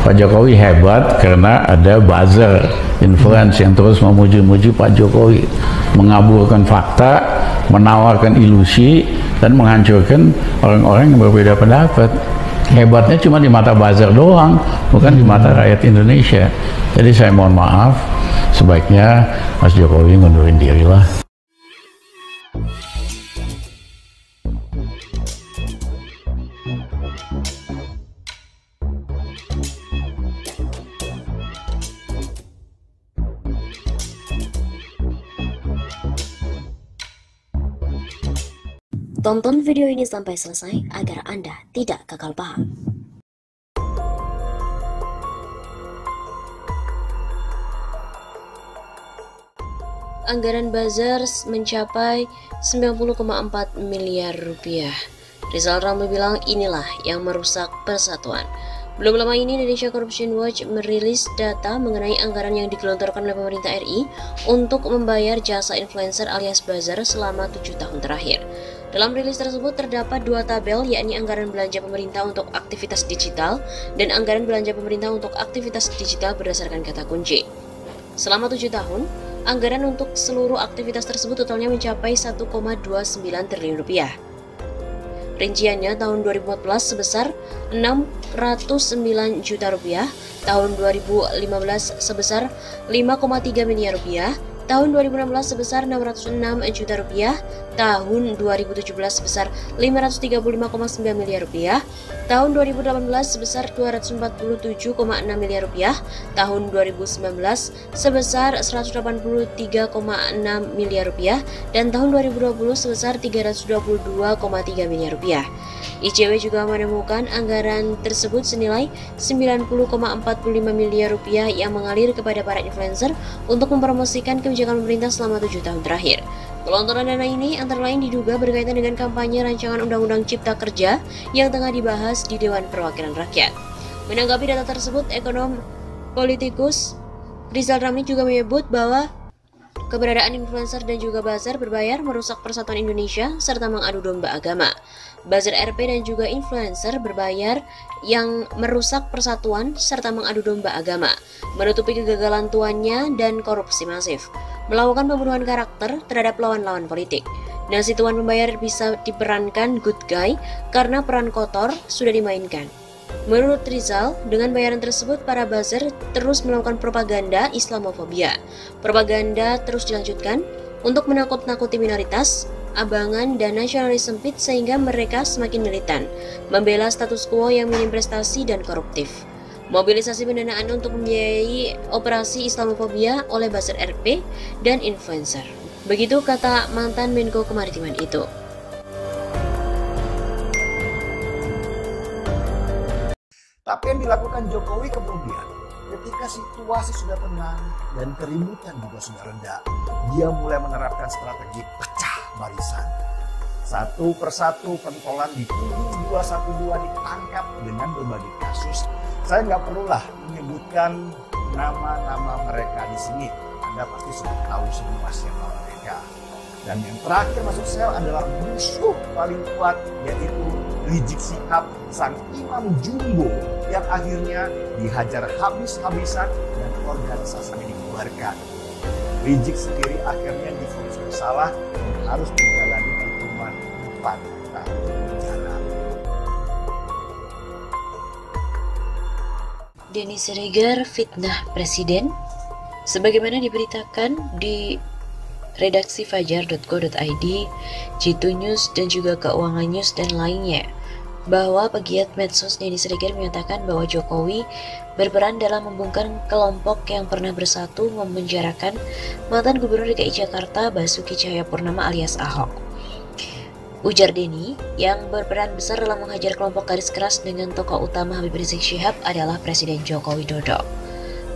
Pak Jokowi hebat karena ada buzzer influence yang terus memuji-muji Pak Jokowi, mengaburkan fakta, menawarkan ilusi, dan menghancurkan orang-orang yang berbeda pendapat. Hebatnya cuma di mata buzzer doang, bukan di mata rakyat Indonesia. Jadi saya mohon maaf, sebaiknya Mas Jokowi ngundurin diri lah. Tonton video ini sampai selesai agar Anda tidak gagal paham. Anggaran buzzer mencapai 90,4 miliar rupiah. Rizal Ramli bilang inilah yang merusak persatuan. Belum lama ini Indonesia Corruption Watch merilis data mengenai anggaran yang digelontorkan oleh pemerintah RI untuk membayar jasa influencer alias buzzer selama 7 tahun terakhir. Dalam rilis tersebut terdapat 2 tabel, yakni anggaran belanja pemerintah untuk aktivitas digital dan anggaran belanja pemerintah untuk aktivitas digital berdasarkan kata kunci. Selama 7 tahun, anggaran untuk seluruh aktivitas tersebut totalnya mencapai 1,29 triliun rupiah. Rinciannya tahun 2014 sebesar 609 juta rupiah, tahun 2015 sebesar 5,3 miliar rupiah, tahun 2016 sebesar 606 juta rupiah, tahun 2017 sebesar 535,9 miliar rupiah, tahun 2018 sebesar 247,6 miliar rupiah, tahun 2019 sebesar 183,6 miliar rupiah, dan tahun 2020 sebesar 322,3 miliar rupiah. ICW juga menemukan anggaran tersebut senilai 90,45 miliar rupiah yang mengalir kepada para influencer untuk mempromosikan kebijakan pemerintah selama 7 tahun terakhir. Gelontoran dana ini antara lain diduga berkaitan dengan kampanye rancangan Undang-Undang Cipta Kerja yang tengah dibahas di Dewan Perwakilan Rakyat. Menanggapi data tersebut, ekonom politikus Rizal Ramli juga menyebut bahwa keberadaan influencer dan juga buzzer berbayar merusak persatuan Indonesia serta mengadu domba agama. Buzzer RP dan juga influencer berbayar yang merusak persatuan serta mengadu domba agama, menutupi kegagalan tuannya dan korupsi masif, melakukan pembunuhan karakter terhadap lawan-lawan politik. Nasi tuan pembayar bisa diperankan good guy karena peran kotor sudah dimainkan. Menurut Rizal, dengan bayaran tersebut para buzzer terus melakukan propaganda Islamofobia. Propaganda terus dilanjutkan untuk menakut-nakuti minoritas, abangan, dan nasionalis sempit sehingga mereka semakin militan, membela status quo yang minim prestasi dan koruptif. Mobilisasi pendanaan untuk membiayai operasi Islamofobia oleh buzzer RP dan influencer. Begitu kata mantan Menko Kemaritiman itu. Tapi yang dilakukan Jokowi kemudian, ketika situasi sudah tenang dan keributan juga sudah reda, dia mulai menerapkan strategi pecah barisan. Satu persatu pentolan di kubu 212 ditangkap dengan berbagai kasus. Saya nggak perlulah menyebutkan nama-nama mereka di sini. Anda pasti sudah tahu semua siapa mereka. Dan yang terakhir masuk sel adalah musuh paling kuat, yaitu Rizik Syihab, sang imam jumbo yang akhirnya dihajar habis-habisan dan organisasinya dibubarkan. Rizik sendiri akhirnya divonis bersalah dan harus menjalani hukuman 4 tahun penjara. Denny Siregar fitnah presiden. Sebagaimana diberitakan di redaksi fajar.co.id, Jitu News, dan juga Keuangan News dan lainnya, bahwa pegiat medsos Denny Siregar menyatakan bahwa Jokowi berperan dalam membungkam kelompok yang pernah bersatu memenjarakan mantan Gubernur DKI Jakarta Basuki Cahayapurnama alias Ahok. Ujar Denny, yang berperan besar dalam menghajar kelompok garis keras dengan tokoh utama Habib Rizik Syihab adalah Presiden Joko Widodo.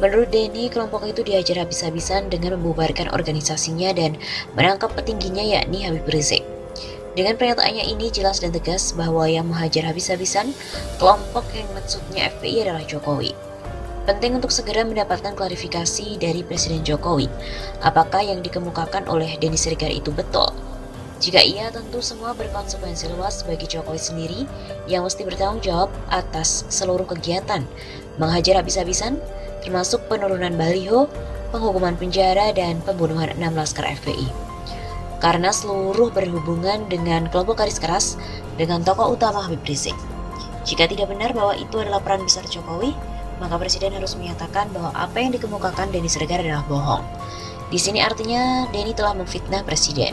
Menurut Denny, kelompok itu dihajar habis-habisan dengan membubarkan organisasinya dan menangkap petingginya yakni Habib Rizik. Dengan pernyataannya ini jelas dan tegas bahwa yang menghajar habis-habisan kelompok yang maksudnya FPI adalah Jokowi. Penting untuk segera mendapatkan klarifikasi dari Presiden Jokowi, apakah yang dikemukakan oleh Denny Siregar itu betul. Jika iya, tentu semua berkonsekuensi luas bagi Jokowi sendiri yang mesti bertanggung jawab atas seluruh kegiatan, menghajar habis-habisan, termasuk penurunan baliho, penghukuman penjara, dan pembunuhan 6 laskar FPI. Karena seluruh berhubungan dengan kelompok garis keras dengan tokoh utama Habib Rizik. Jika tidak benar bahwa itu adalah peran besar Jokowi, maka Presiden harus menyatakan bahwa apa yang dikemukakan Denny Siregar adalah bohong. Di sini artinya Denny telah memfitnah Presiden.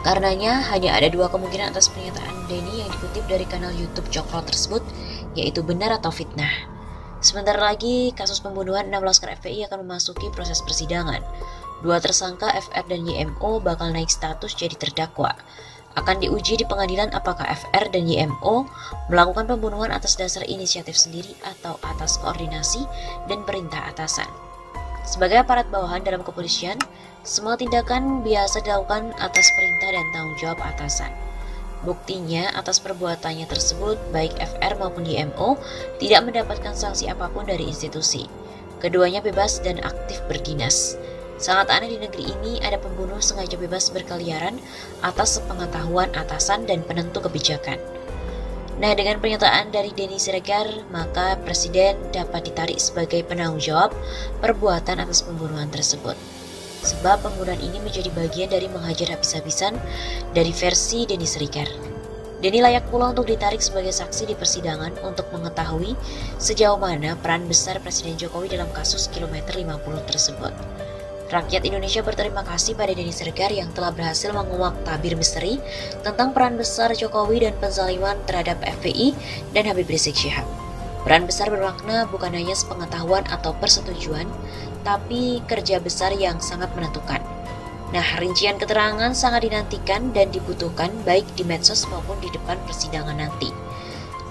Karenanya hanya ada dua kemungkinan atas pernyataan Denny yang dikutip dari kanal YouTube Cokro tersebut, yaitu benar atau fitnah. Sebentar lagi kasus pembunuhan 6 laskar FPI akan memasuki proses persidangan. Dua tersangka FR dan YMO bakal naik status jadi terdakwa. Akan diuji di pengadilan apakah FR dan YMO melakukan pembunuhan atas dasar inisiatif sendiri atau atas koordinasi dan perintah atasan. Sebagai aparat bawahan dalam kepolisian, semua tindakan biasa dilakukan atas perintah dan tanggung jawab atasan. Buktinya, atas perbuatannya tersebut, baik FR maupun YMO tidak mendapatkan sanksi apapun dari institusi. Keduanya bebas dan aktif berdinas. Sangat aneh di negeri ini ada pembunuh sengaja bebas berkeliaran atas sepengetahuan atasan dan penentu kebijakan. Nah, dengan pernyataan dari Denny Siregar, maka Presiden dapat ditarik sebagai penanggung jawab perbuatan atas pembunuhan tersebut. Sebab pembunuhan ini menjadi bagian dari menghajar habis-habisan dari versi Denny Siregar. Denny layak pula untuk ditarik sebagai saksi di persidangan untuk mengetahui sejauh mana peran besar Presiden Jokowi dalam kasus kilometer 50 tersebut. Rakyat Indonesia berterima kasih pada Denny Siregar yang telah berhasil menguak tabir misteri tentang peran besar Jokowi dan penzaliman terhadap FPI dan Habib Rizik Syihab. Peran besar bermakna bukan hanya sepengetahuan atau persetujuan, tapi kerja besar yang sangat menentukan. Nah, rincian keterangan sangat dinantikan dan dibutuhkan baik di medsos maupun di depan persidangan nanti.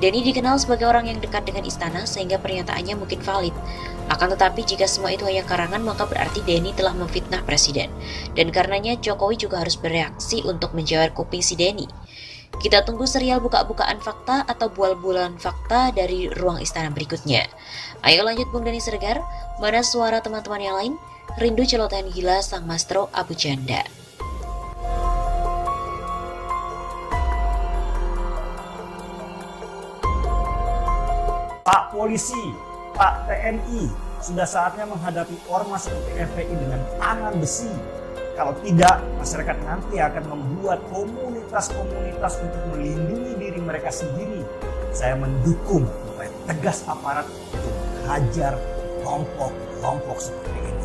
Denny dikenal sebagai orang yang dekat dengan istana sehingga pernyataannya mungkin valid. Akan tetapi jika semua itu hanya karangan, maka berarti Denny telah memfitnah Presiden. Dan karenanya Jokowi juga harus bereaksi untuk menjawab kuping si Denny. Kita tunggu serial buka-bukaan fakta atau bual-bualan fakta dari ruang istana berikutnya. Ayo lanjut Bung Denny Siregar, mana suara teman-teman yang lain? Rindu celotehan gila sang Mastro Abu Janda. Pak Polisi, Pak TNI, sudah saatnya menghadapi ormas seperti FPI dengan tangan besi. Kalau tidak, masyarakat nanti akan membuat komunitas-komunitas untuk melindungi diri mereka sendiri. Saya mendukung supaya tegas aparat untuk menghajar kelompok-kelompok seperti ini.